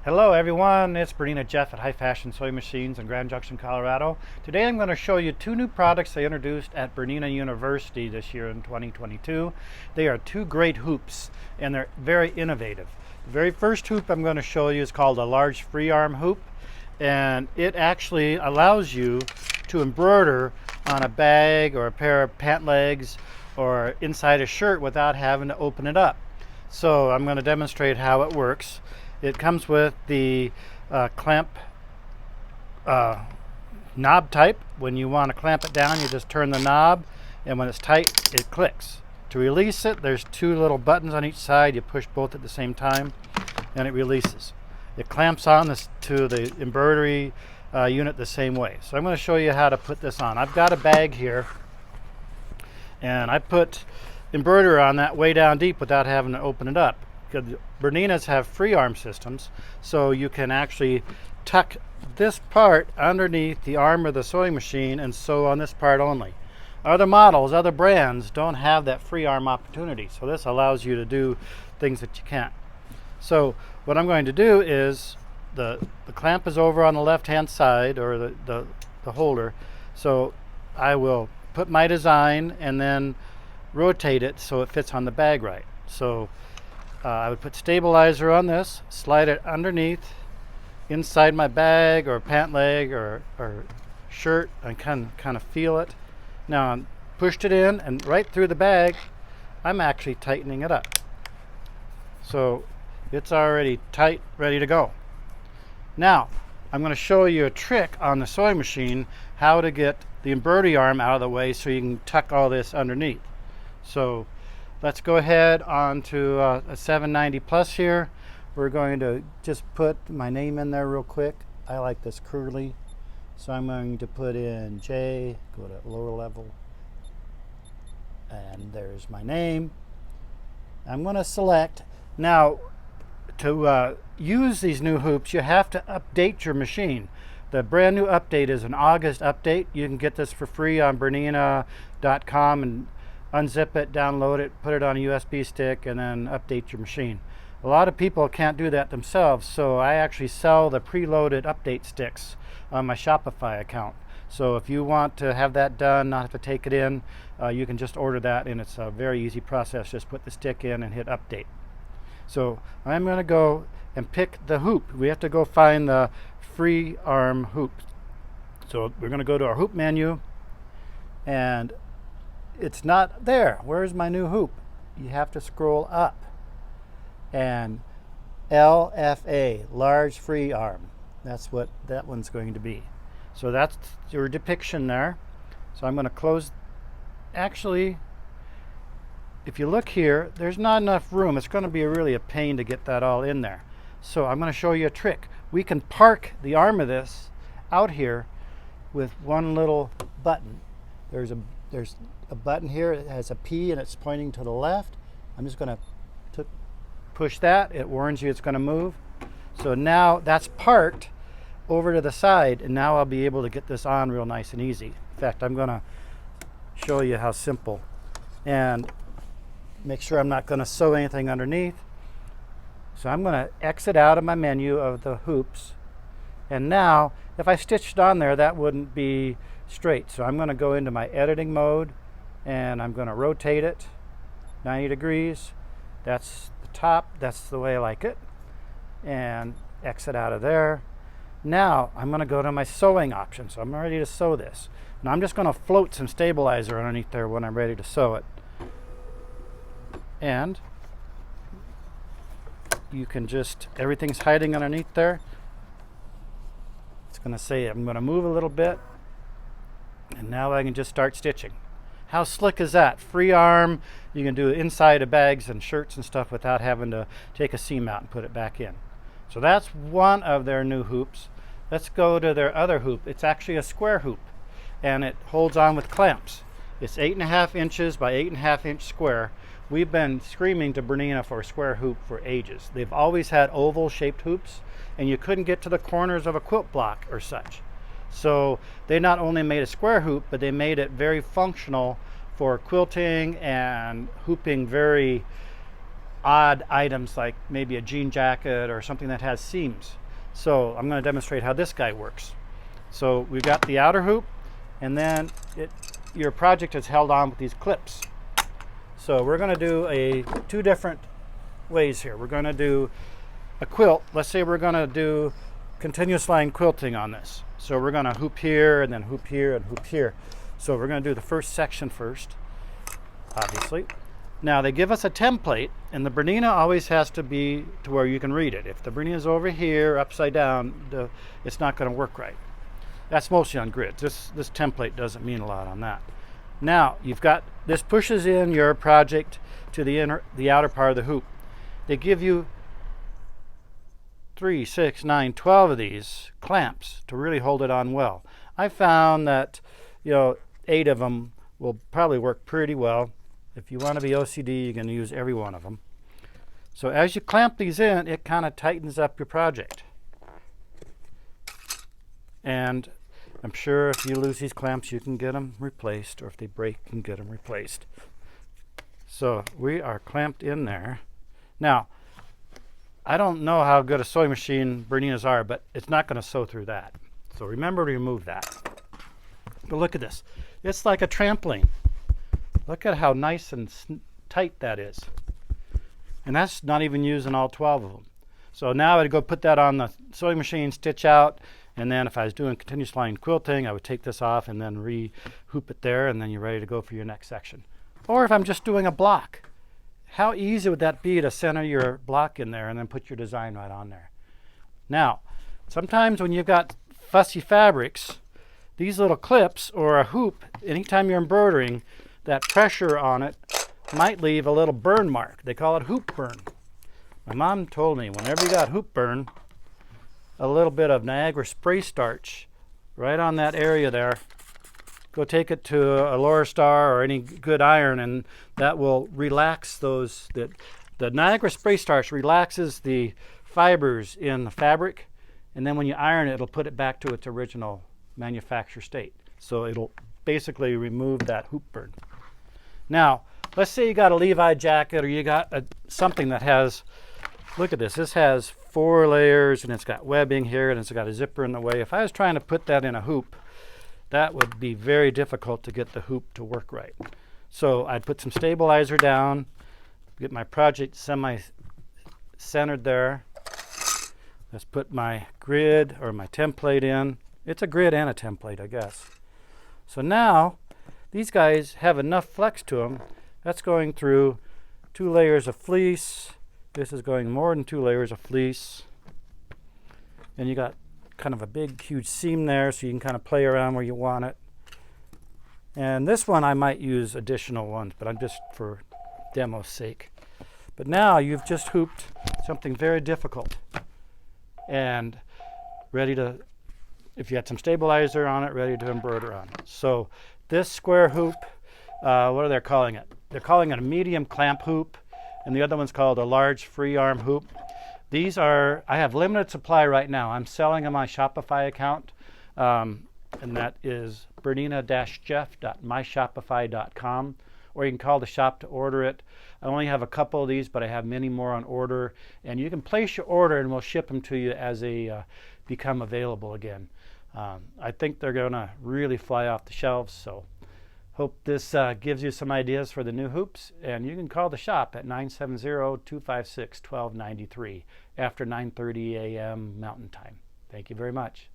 Hello everyone, it's BERNINA Jeff at High Fashion Sewing Machines in Grand Junction, Colorado. Today I'm going to show you two new products I introduced at BERNINA University this year in 2022. They are two great hoops and they're very innovative. The very first hoop I'm going to show you is called a large Freearm hoop, and it actually allows you to embroider on a bag or a pair of pant legs or inside a shirt without having to open it up. So I'm going to demonstrate how it works. It comes with the clamp knob type. When you want to clamp it down, you just turn the knob, and when it's tight, it clicks. To release it, there's two little buttons on each side. You push both at the same time, and it releases. It clamps on this to the embroidery unit the same way. So I'm going to show you how to put this on. I've got a bag here, and I put embroidery on that way down deep without having to open it up. BERNINAs have Freearm systems, so you can actually tuck this part underneath the arm of the sewing machine and sew on this part only. Other models, other brands don't have that Freearm opportunity, so this allows you to do things that you can't. So what I'm going to do is the clamp is over on the left hand side, or the holder, so I will put my design and then rotate it so it fits on the bag right. So I would put stabilizer on this, slide it underneath inside my bag or pant leg or shirt, and kind of feel it. Now I pushed it in, and right through the bag I'm actually tightening it up. So it's already tight, ready to go. Now I'm going to show you a trick on the sewing machine how to get the embroidery arm out of the way so you can tuck all this underneath. So let's go ahead on to a 790 plus here. We're going to just put my name in there real quick. I like this curly, so I'm going to put in J, go to lower level, and there's my name. I'm going to select. Now, to use these new hoops, you have to update your machine. The brand new update is an August update. You can get this for free on BERNINA.com and unzip it, download it, put it on a USB stick, and then update your machine. A lot of people can't do that themselves, so I actually sell the preloaded update sticks on my Shopify account. So if you want to have that done, not have to take it in, you can just order that, and it's a very easy process. Just put the stick in and hit update. So I'm going to go and pick the hoop. We have to go find the Freearm hoop. So we're going to go to our hoop menu, and it's not there. Where's my new hoop? You have to scroll up, and LFA, large Freearm, that's what that one's going to be. So that's your depiction there. So I'm going to close. Actually, if you look here, there's not enough room. It's going to be really a pain to get that all in there. So I'm going to show you a trick. We can park the arm of this out here with one little button. There's a button here. It has a P and it's pointing to the left. I'm just going to push that. It warns you it's going to move. So now that's parked over to the side, and now I'll be able to get this on real nice and easy. In fact, I'm going to show you how simple, and make sure I'm not going to sew anything underneath. So I'm going to exit out of my menu of the hoops, and now if I stitched on there, that wouldn't be straight. So I'm going to go into my editing mode, and I'm going to rotate it 90 degrees. That's the top. That's the way I like it. And exit out of there. Now I'm going to go to my sewing option. So I'm ready to sew this. And I'm just going to float some stabilizer underneath there when I'm ready to sew it. And you can just, everything's hiding underneath there. It's going to say I'm going to move a little bit. And now I can just start stitching. How slick is that? Freearm, you can do it inside of bags and shirts and stuff without having to take a seam out and put it back in. So that's one of their new hoops. Let's go to their other hoop. It's actually a square hoop, and it holds on with clamps. It's 8.5 inches by 8.5 inch square. We've been screaming to BERNINA for a square hoop for ages. They've always had oval shaped hoops, and you couldn't get to the corners of a quilt block or such. So they not only made a square hoop, but they made it very functional for quilting and hooping very odd items like maybe a jean jacket or something that has seams. So I'm going to demonstrate how this guy works. So we've got the outer hoop, and then your project is held on with these clips. So we're going to do two different ways here. We're going to do a quilt. Let's say we're going to do continuous line quilting on this. So we're going to hoop here and then hoop here and hoop here. So we're going to do the first section first, obviously. Now they give us a template, and the Bernina always has to be to where you can read it. If the Bernina is over here, upside down, it's not going to work right. That's mostly on grids. This template doesn't mean a lot on that. Now you've got this pushes in your project to the outer part of the hoop. They give you 3, 6, 9, 12 of these clamps to really hold it on well. I found that 8 of them will probably work pretty well. If you want to be OCD, you're going to use every one of them. So as you clamp these in, it kind of tightens up your project. And I'm sure if you lose these clamps, you can get them replaced, or if they break, you can get them replaced. So we are clamped in there. Now, I don't know how good a sewing machine Berninas are, but it's not going to sew through that. So remember to remove that. But look at this. It's like a trampoline. Look at how nice and tight that is. And that's not even using all 12 of them. So now I'd go put that on the sewing machine, stitch out, and then if I was doing continuous line quilting, I would take this off and then re-hoop it there, and then you're ready to go for your next section. Or if I'm just doing a block, how easy would that be to center your block in there and then put your design right on there? Now, sometimes when you've got fussy fabrics, these little clips or a hoop, anytime you're embroidering, that pressure on it might leave a little burn mark. They call it hoop burn. My mom told me whenever you got hoop burn, a little bit of Niagara spray starch right on that area there. Go take it to a Laura Star or any good iron, and that will relax those. The Niagara spray starch relaxes the fibers in the fabric, and then when you iron it, it'll put it back to its original manufacture state. So it'll basically remove that hoop burn. Now, let's say you got a Levi jacket, or you got something that has, look at this, this has 4 layers, and it's got webbing here, and it's got a zipper in the way. If I was trying to put that in a hoop, that would be very difficult to get the hoop to work right. So I'd put some stabilizer down, get my project semi-centered there. Let's put my grid or my template in. It's a grid and a template, I guess. So now, these guys have enough flex to them. That's going through 2 layers of fleece. This is going more than 2 layers of fleece. And you got kind of a big, huge seam there, so you can kind of play around where you want it. And this one I might use additional ones, but I'm just for demo's sake. But now you've just hooped something very difficult and ready to, if you had some stabilizer on it, ready to embroider on it. So this square hoop, what are they calling it? They're calling it a medium clamp hoop, and the other one's called a large free arm hoop. These are, I have limited supply right now. I'm selling on my Shopify account, and that is BERNINA-Jeff.myshopify.com, or you can call the shop to order it. I only have a couple of these, but I have many more on order, and you can place your order and we'll ship them to you as they become available again. I think they're going to really fly off the shelves, so hope this gives you some ideas for the new hoops, and you can call the shop at 970-256-1293 after 9:30 a.m. Mountain Time. Thank you very much.